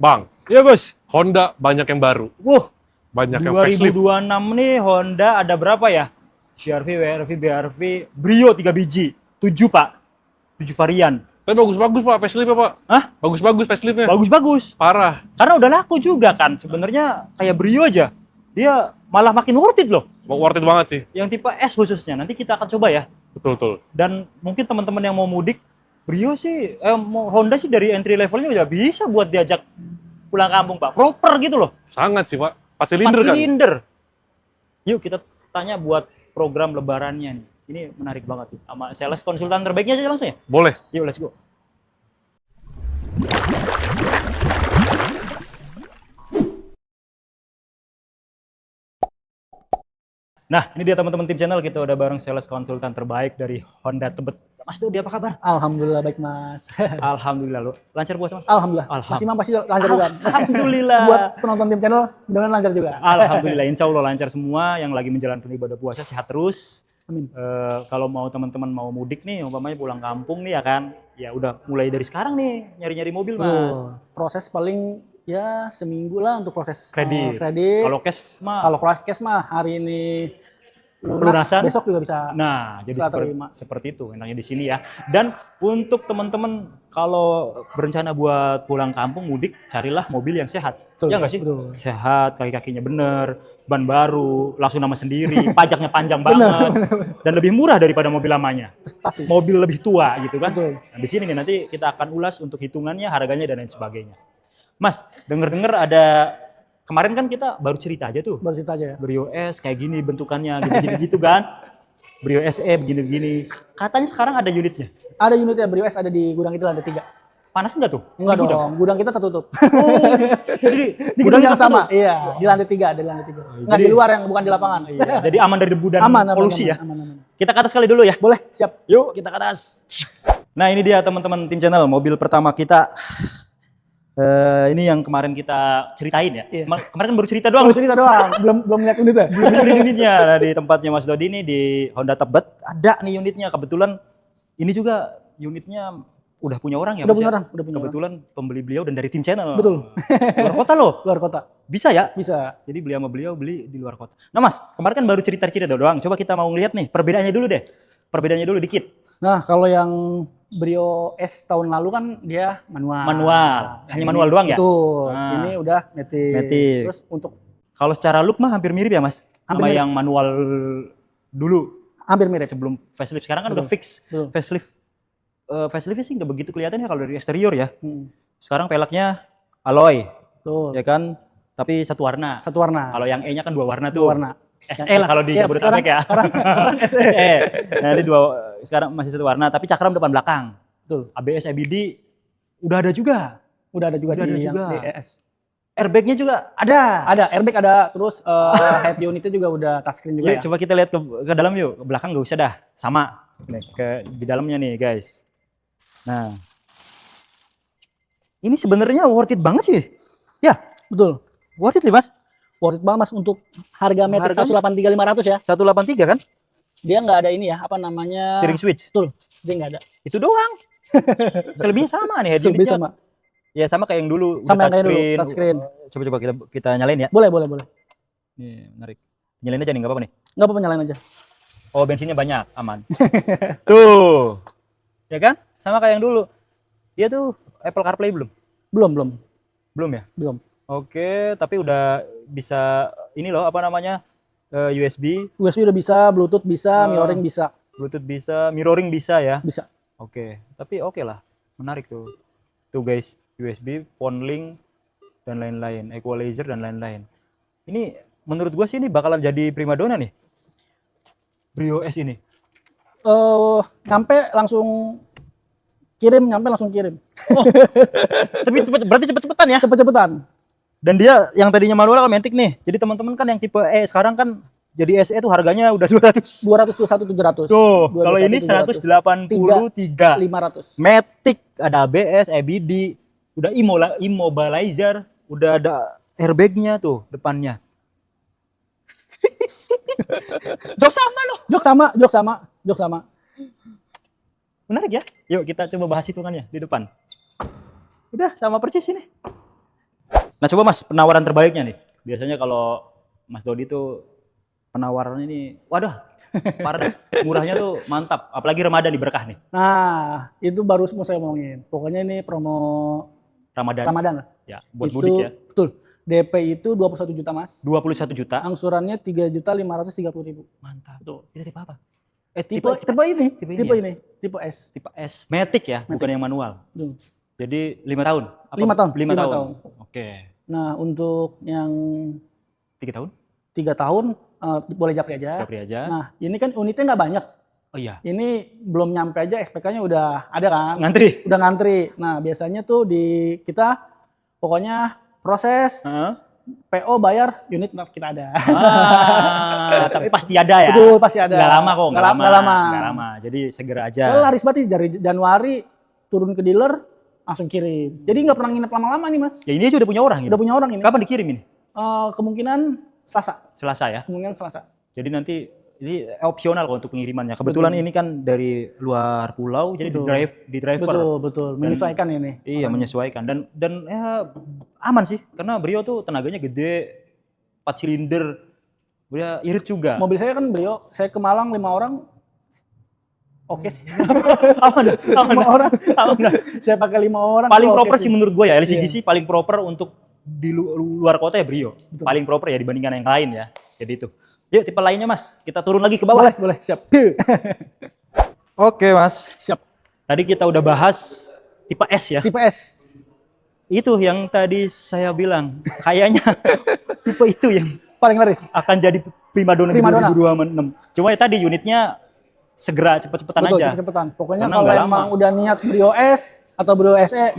Bang, Iya Gus. Honda banyak yang baru. Banyak yang facelift. 2026 nih Honda ada berapa ya? CR-V, WR-V, BR-V, Brio 3 biji. 7 Pak. 7 varian. Tapi bagus-bagus Pak, facelift Pak. Hah? Bagus-bagus faceliftnya. Bagus-bagus. Parah. Karena udah laku juga kan. Sebenarnya kayak Brio aja. Dia malah makin worth it loh. Worth it banget sih. Yang tipe S khususnya. Nanti kita akan coba ya. Betul-betul. Dan mungkin teman-teman yang mau mudik, Brio sih, Honda sih dari entry levelnya udah bisa buat diajak pulang kampung Pak. Proper gitu loh. Sangat sih Pak. 4 4 silinder kan? silinder. Yuk kita tanya buat program lebarannya nih. Ini menarik banget nih. Sama sales konsultan terbaiknya aja langsung ya? Boleh. Yuk let's go. Nah, ini dia teman-teman tim channel, kita udah bareng sales konsultan terbaik dari Honda Tebet. Mas Dodi, apa kabar? Alhamdulillah baik Mas. Alhamdulillah lo. Lancar puasa Mas? Alhamdulillah. Mas Imam pasti lancar juga. Alhamdulillah. Buat penonton tim channel mudah-mudahan lancar juga. Alhamdulillah, insya Allah lancar semua. Yang lagi menjalankan ibadah puasa sehat terus. Amin. Kalau mau teman-teman mau mudik nih, umpamanya pulang kampung nih ya kan, ya udah mulai dari sekarang nih nyari-nyari mobil Mas. Proses paling ya seminggu lah untuk proses Kredit. kredit. Kalau cash mah. Kalau cash mah hari ini Pelunasan. besok juga bisa. Nah, jadi setelah terima. seperti itu enaknya di sini ya. Dan untuk teman-teman kalau berencana buat pulang kampung mudik, carilah mobil yang sehat. Betul, Ya nggak sih? betul. Sehat, kaki-kakinya bener, ban baru, langsung nama sendiri, pajaknya panjang banget, dan lebih murah daripada mobil lamanya. Pasti. Mobil lebih tua gitu kan? Betul. Nah, di sini nih nanti kita akan ulas untuk hitungannya, harganya dan lain sebagainya. Mas, denger-dengar ada kemarin kan kita baru cerita aja tuh. Baru cerita aja ya. Brio S kayak gini bentukannya gini-gini gitu kan. Brio SE begini-begini. Katanya sekarang ada unitnya. Ada unitnya Brio S ada di gudang itu lantai 3. Panas enggak tuh? Enggak Di gudang? dong, gudang kita tertutup. Jadi Di gudang yang kita sama. tuh- Iya, di lantai 3, ada di lantai 3. Enggak jadi- di luar yang bukan di lapangan. Iya, jadi aman dari debu dan Aman, polusi ya. aman. Kita ke atas kali dulu ya. Boleh, siap. Yuk kita ke atas. Nah ini dia teman-teman tim channel, mobil pertama kita. Ini yang kemarin kita ceritain ya. Iya. Kemarin kan baru cerita doang. Baru cerita doang, belum lihat unitnya. Belum ada unitnya. Nah, di tempatnya Mas Dodi nih di Honda Tebet ada nih unitnya. Kebetulan ini juga unitnya udah punya orang ya. Udah Mas, punya ya? orang, udah punya Kebetulan pembeli beliau dan dari tim channel. Betul. Luar kota loh. Luar kota. Bisa ya? Bisa. Jadi beli sama beliau beli di luar kota. Nah Mas, kemarin kan baru cerita-cerita doang. Coba kita mau ngeliat nih perbedaannya dulu deh. Perbedaannya dulu dikit. Nah, kalau yang Brio S tahun lalu kan dia manual. Manual. Hanya manual doang ya? Betul. Nah. Ini udah matic. Matic. Terus untuk Kalau secara look mah hampir mirip ya Mas? Hampir Sama mirip. yang manual dulu. hampir mirip. Sebelum facelift. Sekarang kan Betul. udah fix. Betul. Faceliftnya sih nggak begitu kelihatan ya kalau dari eksterior ya. Hmm. Sekarang peleknya alloy, Betul. ya kan? Tapi satu warna. Satu warna. Kalau yang E-nya kan dua warna tuh. Dua warna. SE lah kalau di Iya, Jabodetabek ya. Sekarang SE. SE. Nah, ini sekarang masih satu warna, tapi cakram depan belakang. Betul. ABS, EBD udah ada juga. Udah ada juga Udah di ada yang juga. di ES. Airbagnya juga ada. Ada airbag ada, terus head unitnya juga udah touchscreen juga Yuk, ya. coba kita lihat ke dalam yuk. Ke belakang nggak usah dah. Sama. Nih, di dalamnya nih, guys. Nah. Ini sebenarnya worth it banget sih. Ya, Betul. worth it nih, Mas. Worth it banget Mas untuk harga Matic Harganya? 183.500 ya. 183 kan? Dia nggak ada ini ya, apa namanya? Steering switch. Betul. Dia nggak ada. Itu doang. Selebihnya sama nih head Lebih unitnya. sama. Ya sama kayak yang dulu. Sama udah yang kayak dulu, touchscreen. touchscreen. Coba kita nyalain ya. Boleh. Nih, menarik. Nyalain aja nih, nggak apa-apa nih. Nggak apa-apa nyalain aja. Oh, bensinnya banyak, aman. Tuh. Ya kan? Sama kayak yang dulu. Dia tuh Apple CarPlay belum? Belum. Belum ya? Belum. Oke, tapi udah bisa ini loh apa namanya? USB, USB udah bisa, Bluetooth bisa, mirroring bisa. Bluetooth bisa, mirroring bisa ya. Bisa. Oke, tapi oke lah. Menarik tuh. Tuh guys, USB, phone link dan lain-lain, equalizer dan lain-lain. Ini menurut gua sih ini bakalan jadi primadona nih. Brio S ini. Nyampe langsung kirim. Tapi berarti cepet-cepetan ya. Cepet-cepetan. Dan dia yang tadinya manual Matic nih. Jadi teman-teman kan yang tipe E sekarang kan jadi SE tuh harganya udah 200. 221 700. Tuh, kalau 221, ini 183. 500. Matic, ada ABS, EBD, udah immobilizer, udah ada airbagnya tuh depannya. Jok sama loh. Jok sama. Menarik ya? Yuk kita coba bahas hitungannya di depan. Udah sama persis ini. Nah coba Mas, penawaran terbaiknya nih. Biasanya kalau Mas Dodi tuh penawarannya ini, waduh, parah dah. Murahnya tuh mantap. Apalagi Ramadan nih berkah nih. Nah, itu baru mau saya omongin. Pokoknya ini promo Ramadan. Ramadan lah. Ya, buat Itu, mudik ya. betul. DP itu 21 juta, Mas. 21 juta. Angsurannya 3.530.000. Mantap. Tuh. Itu tipe apa? Tipe ini, tipe tipe ini ini, tipe S. Tipe S. Matic ya, bukan yang manual. Tuh. Jadi 5 tahun. 5 tahun. 5 tahun. Oke. Nah, untuk yang 3 tahun? 3 tahun boleh japri aja. Japri aja. Nah, ini kan unitnya nggak banyak. Oh iya. Ini belum nyampe aja SPK-nya udah ada kan? Ngantri. Udah ngantri. Nah, biasanya tuh di kita pokoknya proses PO bayar unit kita ada. Tapi pasti ada ya. Betul, pasti ada. Nggak lama kok, nggak lama. Nggak lama. Jadi segera aja. Soalnya laris banget nih, dari Januari turun ke dealer langsung kirim. Jadi nggak pernah nginep lama-lama nih, Mas. Ya ini aja udah punya orang ini. Udah punya orang ini. Kapan dikirim ini? Kemungkinan Selasa. Selasa ya. Kemungkinan Selasa. Jadi nanti ini opsional kok untuk pengirimannya. Kebetulan ini kan dari luar pulau, jadi di driver. Betul. Menyesuaikan ini. Iya, menyesuaikan dan ya aman sih karena Brio tuh tenaganya gede, 4 silinder. Dia irit juga. Mobil saya kan Brio, saya ke Malang 5 orang. Oke sih. Aman. 5 orang. Saya pakai 5 orang. Paling tuh proper oke sih menurut gue ya, LCGC Iya. paling proper untuk di luar kota ya Brio. Betul. Paling proper ya dibandingkan yang lain ya. Jadi itu. Yuk tipe lainnya Mas, kita turun lagi ke bawah. Boleh, siap. Oke Mas. Siap. Tadi kita udah bahas tipe S ya. Tipe S. Itu yang tadi saya bilang, kayaknya tipe itu yang Paling laris. akan jadi primadona di Primadona. 2026. Cuma ya tadi unitnya segera cepet-cepetan Betul, aja. cepet-cepetan. Pokoknya Karena kalau nggak emang lama. udah niat Brio S atau Brio SE,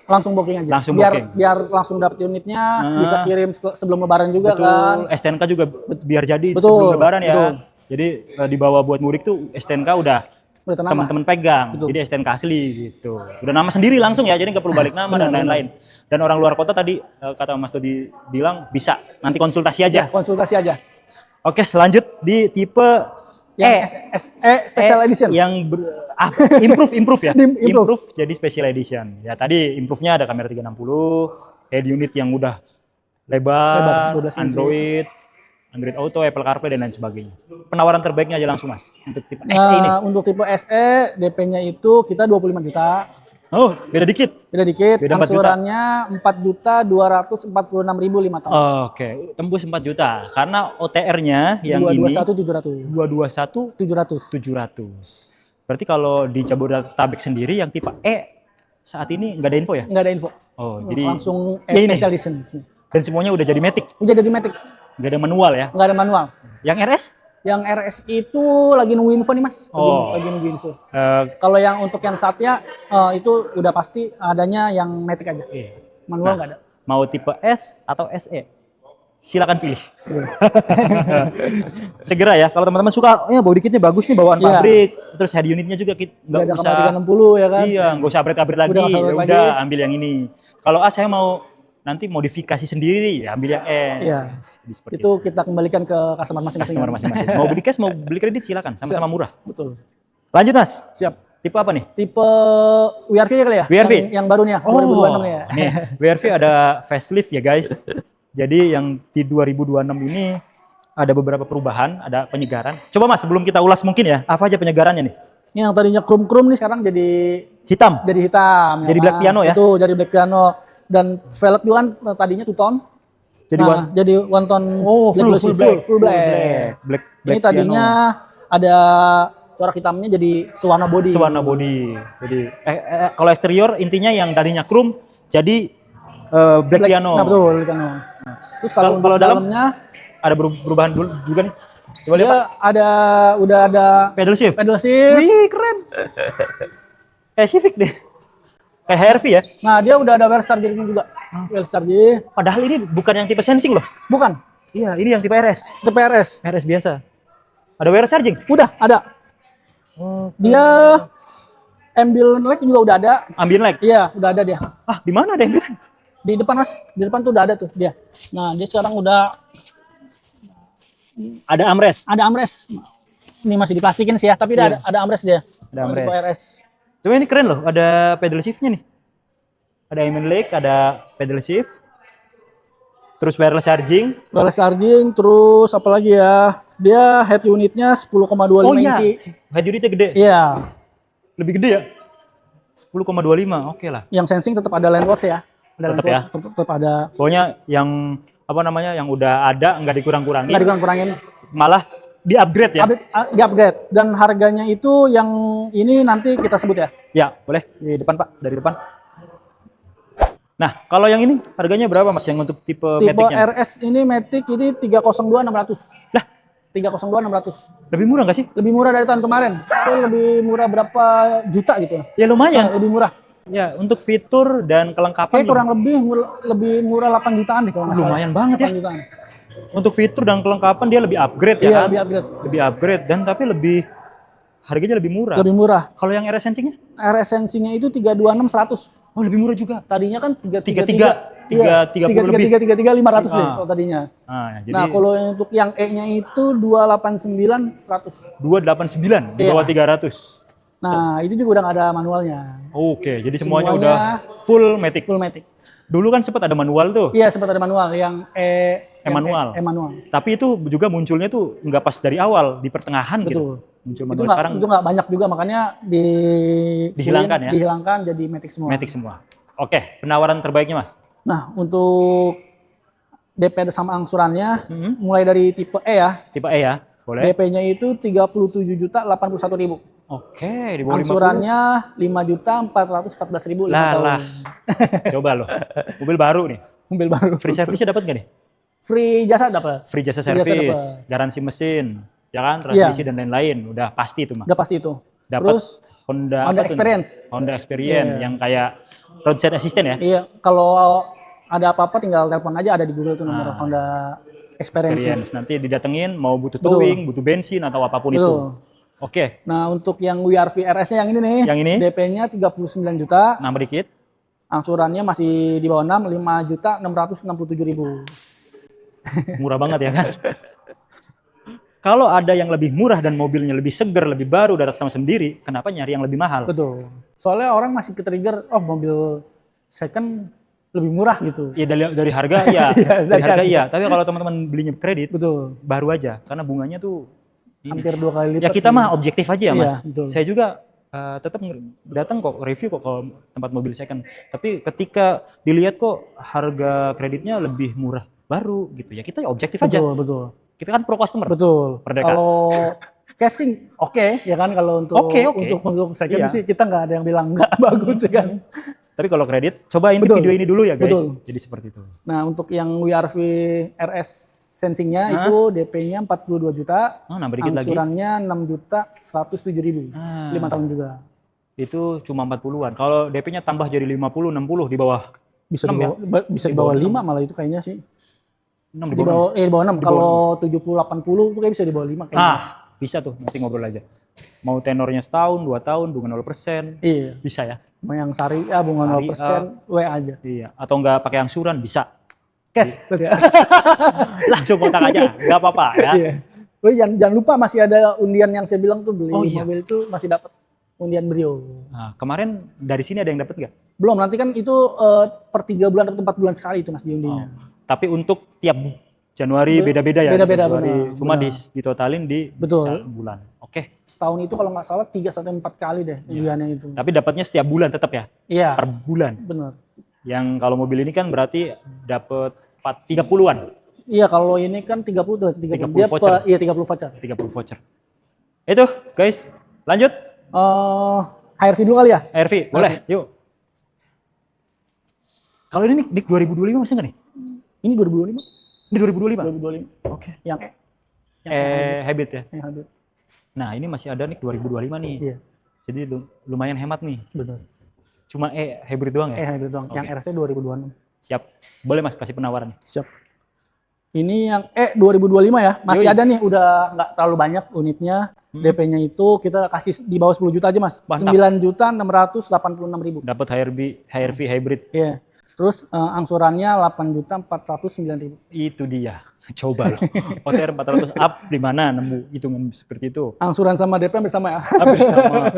langsung booking aja. Langsung biar booking. biar langsung dapet unitnya, bisa kirim sebelum lebaran juga Betul, kan. STNK juga biar jadi Betul, sebelum lebaran ya. betul. Jadi dibawa buat mudik tuh STNK udah Udah tenang. teman-teman pegang. Betul. Jadi STNK asli gitu. Udah nama sendiri langsung ya, jadi nggak perlu balik nama dan Benar, lain-lain. Dan orang luar kota tadi kata Mas Dodi bilang bisa nanti konsultasi aja. Ya, konsultasi aja. Oke, selanjut di tipe Yang Special Edition. Yang improve ya. Improve. Jadi special edition. Ya tadi improve-nya ada kamera 360, head unit yang udah lebar 12 inci. Android Auto, Apple CarPlay dan lain sebagainya. Penawaran terbaiknya aja langsung Mas untuk tipe SE ini. Untuk tipe SE DP-nya itu kita 25 juta. Oh, beda dikit. Beda dikit. Beda 4 juta. Angsurannya 4.246.000 5 tahun. Oke, tembus 4 juta. Karena OTR-nya yang 221 700. 221 700. Berarti kalau di Jabodetabek sendiri yang tipe E saat ini nggak ada info ya? Nggak ada info. Oh, jadi Langsung ya ini. Special Edition. Dan semuanya udah jadi Matic, Udah jadi Matic. nggak ada manual ya? Nggak ada manual. Yang RS? Yang RS itu lagi nunggu info nih Mas. Lagi nunggu info. Kalau yang untuk yang Satya itu udah pasti adanya yang Matic aja. Manual nggak ada. Mau tipe S atau SE? Silakan pilih. Segera ya. Kalau teman-teman suka, ya body kitnya bagus nih bawaan Iya. pabrik. Terus head unitnya juga nggak Udah ada usah. kamera 360 ya kan. Iya, nggak usah upgrade lagi. Udah nggak usah upgrade Udah lagi. ambil yang ini. Kalau A saya mau nanti modifikasi sendiri, ya ambil yang E. Iya. Jadi seperti Itu kita kembalikan ke customer masing-masing. customer masing-masing. Mau beli cash, mau beli kredit silakan, sama-sama murah. Betul. Lanjut Mas. Siap. Tipe apa nih? Tipe WRV ya kali ya? WRV? Yang baru nih ya, 2026 ya. Nih, WRV ada facelift ya guys. Jadi yang di 2026 ini ada beberapa perubahan, ada penyegaran. Coba Mas, sebelum kita ulas mungkin ya, apa aja penyegarannya nih? Yang tadinya krum-krum nih sekarang jadi Hitam. hitam. Jadi black piano ya? Itu jadi black piano. Dan velg juga kan tadinya two tone. Jadi jadi one tone full black. Black Ini tadinya ada corak hitamnya jadi sewarna body. sewarna body. Jadi kalau eksterior intinya yang tadinya chrome jadi black piano. Nah, betul, black piano. Terus kalau Kalau dalam dalamnya ada perubahan juga nih. Coba lihat. dia udah ada Pedal shift. pedal shift. Wih, keren. Kayak Civic deh. Kayak HRV ya. Nah, dia udah ada wireless charger-nya juga. Wireless charger. Padahal ini bukan yang tipe sensing loh. Bukan, Iya, ini yang tipe RS. TPRS. RS biasa. Ada wireless charging? Udah ada. Dia ambient light juga udah ada. Ambient light. Iya, udah ada dia. Ah, di mana ada ambient light? Di depan Mas, di depan tuh udah ada tuh dia. Nah, dia sekarang udah Ada armrest. ada armrest. Ini masih diplastikin sih ya, tapi dia ada armrest dia. Ada armrest. TPRS. Cuma ini keren loh, ada pedal shift-nya nih. Ada ambient light, ada pedal shift. Terus wireless charging. Wireless charging, terus apa lagi ya? Dia head unitnya 10,25 Oh iya, inci. head unitnya gede. Iya. Lebih gede ya? 10,25, oke lah. Yang sensing tetap ada landwatch ya. Ada Tetap landwatch, tetap ada. Pokoknya yang apa namanya yang udah ada nggak dikurang-kurangin, Nggak dikurang-kurangin. malah di-upgrade ya. Di upgrade. Dan harganya itu yang ini nanti kita sebut ya. Ya, boleh. Di depan, Pak. Dari depan. Nah, kalau yang ini harganya berapa, Mas? Yang untuk tipe Tipe Matic-nya? RS ini Matic ini 302.600. Lah, 302.600. lebih murah nggak sih? Lebih murah dari tahun kemarin. Itu lebih murah berapa juta gitu. Ya lumayan. Lebih murah. Ya, untuk fitur dan kelengkapan Kayak kurang lebih murah 8 jutaan deh kalau nggak salah. lumayan banget ya. 8 jutaan. Untuk fitur dan kelengkapan dia lebih upgrade ya Iya, kan? lebih upgrade. Lebih upgrade dan tapi lebih harganya lebih murah. Lebih murah. Kalau yang RS Sensing-nya? RS Sensing-nya itu 326.100. Oh, lebih murah juga. Tadinya kan 33 lebih. 500 deh Ah. kalau tadinya. Nah, jadi Nah, kalau untuk yang E-nya itu 289.100. 289 di Iya. bawah 300. Nah, itu juga udah nggak ada manualnya. Oke, jadi semuanya Semuanya udah full Matic. Full Matic. Dulu kan sempat ada manual tuh, Iya, sempat ada manual yang manual. manual. Tapi itu juga munculnya tuh nggak pas dari awal, di pertengahan Betul. gitu. Muncul Itu manual nggak sekarang itu nggak banyak juga, makanya Dihilangkan ya? Dihilangkan jadi Matic semua. Matic semua. Oke, penawaran terbaiknya, Mas. Nah, untuk DP sama angsurannya Hmm. mulai dari tipe E ya. Tipe E ya, boleh. DP-nya itu 37.081.000. Oke, di bawah 50. Angsurannya 5.414.000 5 Lah, tahun. lah. Coba loh. Mobil baru nih. Mobil baru. Free service-nya dapat nggak nih? Free jasa dapat. Free jasa Free jasa servis, dapat. garansi mesin, ya kan, transmisi dan lain-lain. Udah pasti itu mah. Udah pasti itu. Dapat Terus Honda Honda apa tuh? Experience. Honda Experience Iya. yang kayak roadside assistant ya. Iya, kalau ada apa-apa tinggal telepon aja, ada di Google tuh nomor Honda Experience. Experience. Nanti didatengin mau butuh Betul. towing, butuh bensin atau apapun itu. Betul. Oke, Nah, untuk yang WRV RS-nya yang ini nih, Yang ini? DP-nya 39 juta, nambah dikit. angsurannya masih di bawah 6, 5.667.000. Murah banget ya kan. Kalau ada yang lebih murah dan mobilnya lebih seger, lebih baru, dari atas nama sendiri, kenapa nyari yang lebih mahal? Betul. Soalnya orang masih ke-trigger, oh mobil second lebih murah gitu. Ya dari harga iya, Iya, dari dari harga harga. iya. Tapi kalau teman-teman belinya kredit, Betul. baru aja, karena bunganya tuh ini. Hampir 2 kali lipat. Ya kita sih. mah objektif aja ya Iya, Mas. betul. Saya juga tetap datang kok review kok kalau tempat mobil second. Tapi ketika dilihat kok harga kreditnya lebih murah baru gitu ya, kita objektif aja. Betul, betul. Kita kan pro customer. Betul. Merdeka. Kalau casing oke ya kan, kalau untuk Oke. untuk second Iya. sih kita nggak ada yang bilang nggak bagus ya kan. Tapi kalau kredit, coba ini Betul. video ini dulu ya guys. Betul. Jadi seperti itu. Nah, untuk yang WRV RS sensingnya itu DP-nya 42 juta, Oh, nambah dikit lagi. angsurannya 6.107.000. Ah. 5 tahun juga. Itu cuma 40-an. Kalau DP-nya tambah jadi 50, 60 di bawah. Bisa 6 di ya? bawah, bisa di bawah 5 malah itu kayaknya sih. 6 Di bawah di bawah 6. Di bawah Kalau 70 80 itu kayak bisa di bawah 5 kayaknya. Ah, bisa tuh. Nanti ngobrol aja. Mau tenornya setahun, 2 tahun, bunga 0%. Iya. Bisa ya? Mau yang syariah bunga Syariah. 0% W aja. Iya. Atau enggak pakai angsuran, bisa. Cash berarti ya. Langsung kontak aja, nggak apa-apa ya. Iya. Oh, jangan lupa masih ada undian yang saya bilang tuh, beli Oh, iya. mobil itu masih dapat undian Brio. Nah, kemarin dari sini ada yang dapat nggak? Belum, nanti kan itu per 3 bulan atau 4 bulan sekali itu Mas diundinya. Tapi untuk tiap Januari beda-beda ya? Beda-beda, Januari, benar, cuma benar. ditotalin di Betul. bulan. Oke. Setahun itu kalau nggak salah 3 sampai 4 kali deh undiannya itu. Tapi dapatnya setiap bulan tetap ya? Iya, Per bulan. benar. Yang kalau mobil ini kan berarti dapat 30-an. Iya, kalau ini kan 30 tuh, 30. 30 Dia voucher. iya 30 voucher. 30 voucher. Itu guys, lanjut. HRV dulu kali ya? RV, boleh, yuk. Kalau ini Nick 2025 masih nggak nih? Ini 2025. Ini 2025? 2025. Oke. Yang Hybrid ya? yang habis. Nah ini masih ada nih 2025 nih. Iya, Jadi lumayan hemat nih. benar. Cuma hybrid doang ya? Hybrid doang. Oke. Yang RS 2026. Siap. Boleh mas kasih penawaran nih. Siap. Ini yang 2025 ya, masih Yoi. ada nih, udah nggak terlalu banyak unitnya. DP-nya itu kita kasih di bawah 10 juta aja Mas. Mantap. 9.686.000. Dapat HRV hybrid. Iya. Terus angsurannya 8.409.000. Itu dia. Coba loh. OTR 400 up di mana nemu hitungan seperti itu? Angsuran sama DP bersama ya. Hampir sama.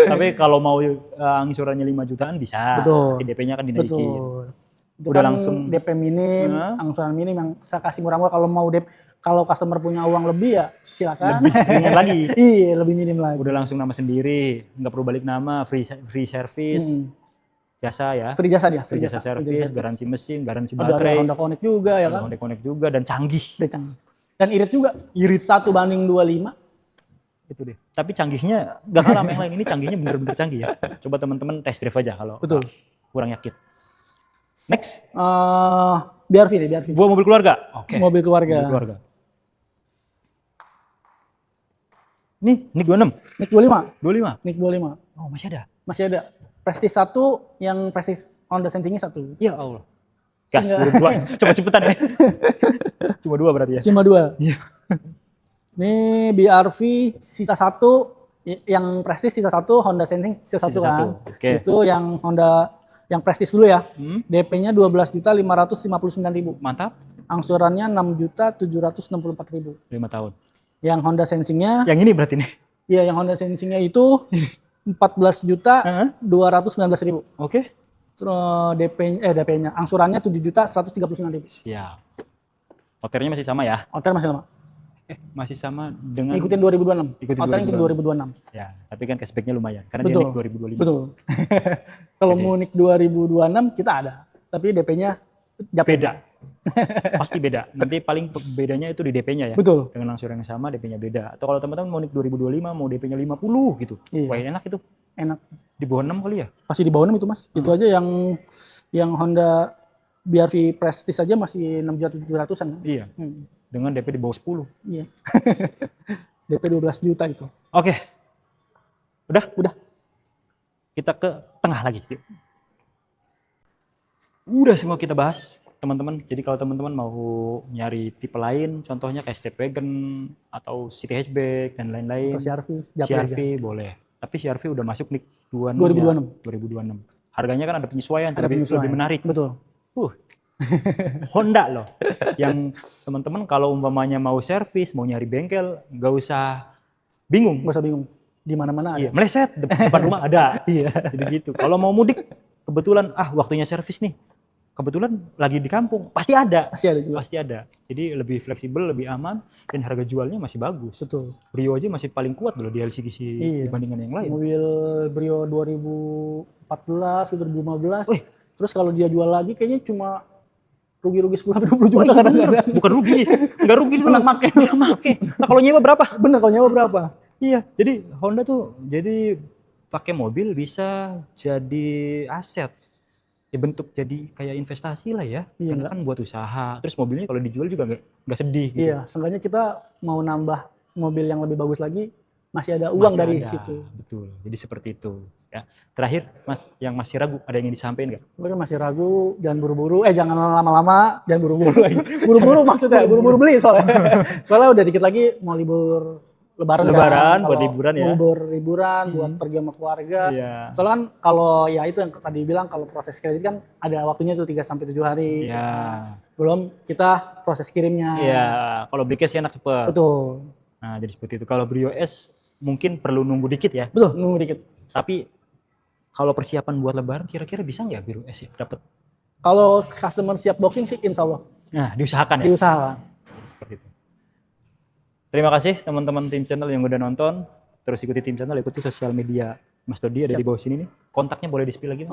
Tapi kalau mau angsurannya 5 jutaan bisa. Betul. DP-nya kan dinaikin. Betul. Itu Udah kan langsung. DP minim, Hah? angsuran minim yang saya kasih murah-murah. Kalau mau kalau customer punya uang lebih ya silakan. Ringan lagi. Iya, lebih minim lagi. Udah langsung nama sendiri, nggak perlu balik nama, free service, jasa ya. Free jasa dia, Free jasa service, garansi mesin, garansi Ada baterai, Honda Connect juga ya kan. Honda Connect juga, dan canggih. Udah canggih. Dan irit juga. Irit 1:25. Itu deh. Tapi canggihnya nggak kalah sama yang lain. Ini canggihnya bener-bener canggih ya. Coba teman-teman test drive aja kalau Betul. kurang yakin. Next, BRV deh, BRV. buah mobil keluarga. Oke. Mobil keluarga. Mobil keluarga. Ini Nick 26, Nick 25. 25. Nick 25. Oh, masih ada. Masih ada. Prestige 1, yang Prestige Honda Sensing-nya 1. Ya Allah. Gas, Enggak. buru dua. Coba cepetan ya. Cuma 2 berarti ya. Cuma 2. Iya. Ini BRV sisa 1, yang Prestige sisa 1, Honda Sensing sisa 1 Sisa kan. 1, oke. Itu yang Honda, yang Prestige dulu ya. DP-nya 12.559.000. Mantap. Angsurannya 6.764.000. 5 tahun. Yang Honda Sensing-nya, Yang ini berarti nih. iya yang Honda Sensing-nya itu 14.219.000. Oke. Terus DP-nya, angsurannya 7.139.000. Siap. OTR-nya masih sama ya? Hotel masih lama. Masih sama dengan Ikutin 2026. Ikutin Hotel ikutin 2026. 2026. Ya, tapi kan cashback-nya lumayan karena Betul. dia Nick 2025. Betul. Kalau mau Nick 2026 kita ada, tapi DP-nya Beda. Pasti beda. Nanti paling bedanya itu di DP-nya ya. Betul. Dengan angsuran yang sama DP-nya beda. Atau kalau teman-teman mau Nick 2025 mau DP-nya 50 gitu. Iya. Wah, enak itu. Enak. Di bawah 6 kali ya? Pasti di bawah 6 itu Mas. Itu aja yang Honda BRV Prestige aja masih 6.700-an. Iya. Dengan DP di bawah 10. Iya. DP 12 juta itu. Oke. Udah? Udah. Kita ke tengah lagi. Yuk. Udah semua kita bahas, teman-teman. Jadi kalau teman-teman mau nyari tipe lain, contohnya kayak Step Wagon atau City Hatchback dan lain-lain. Atau CR-V, CR-V boleh. Tapi CR-V udah masuk Nick 2026. 2026. Harganya kan ada penyesuaian, Ada lebih penyesuaian. menarik. Betul. Honda loh. Yang teman-teman kalau umpamanya mau servis, mau nyari bengkel, nggak usah bingung. Gak usah bingung. Di mana-mana ada. Iya, meleset depan rumah ada. Iya. Jadi gitu. Kalau mau mudik, kebetulan waktunya servis nih. Kebetulan lagi di kampung, pasti ada. Pasti ada juga. Pasti ada. Jadi lebih fleksibel, lebih aman, dan harga jualnya masih bagus. Betul. Brio aja masih paling kuat loh di LCGC Iya. dibandingkan yang lain. Mobil Brio 2014, 2015. Terus kalau dia jual lagi kayaknya cuma rugi-rugi 10-20 juta kadang-kadang. Bukan rugi, nggak rugi dulu. Menang make. Nah, kalau nyewa berapa? Bener, kalau nyawa berapa? Iya, jadi Honda tuh jadi pakai mobil bisa jadi aset. Dibentuk jadi kayak investasi lah ya. Iya, Karena kan buat usaha. Terus mobilnya kalau dijual juga nggak sedih gitu. Iya, seenggaknya kita mau nambah mobil yang lebih bagus lagi, masih ada uang Masih dari ada, situ. Betul. Jadi seperti itu. Ya. Terakhir, Mas, yang masih ragu, ada yang ingin disampaikan nggak? Gue kan masih ragu, jangan buru-buru, jangan lama-lama, jangan buru-buru lagi. Buru-buru maksudnya, buru-buru beli soalnya. Soalnya udah dikit lagi mau libur Lebaran kan. Buat Kalau liburan ya. Libur liburan buat pergi sama keluarga. Iya. Soalnya kan kalau ya itu yang tadi bilang, kalau proses kredit kan ada waktunya tuh 3-7 hari. Iya. Belum kita proses kirimnya. Iya. Kalau beli cash enak cepet. Betul. Nah, jadi seperti itu. Kalau Brio S mungkin perlu nunggu dikit ya. Betul, nunggu dikit. Tapi kalau persiapan buat Lebaran, kira-kira bisa nggak Biro S ya dapat? Kalau customer siap booking sih insya Allah. Nah, diusahakan ya. Diusahakan. Seperti itu. Terima kasih teman-teman tim channel yang udah nonton. Terus ikuti tim channel, ikuti sosial media Mas Dodi ada di bawah sini nih. Kontaknya boleh di-spill lagi Mas.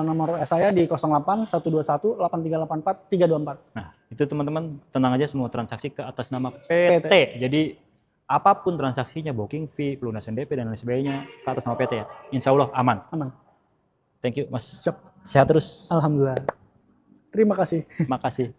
Nomor saya di 08 121 8384 324. Nah, itu teman-teman tenang aja, semua transaksi ke atas nama PT. Jadi apapun transaksinya, booking fee, pelunasan DP dan lain sebagainya ke atas nama PT ya. Insya Allah aman. Aman. Thank you Mas. Siap. Sehat terus. Alhamdulillah. Terima kasih. Makasih.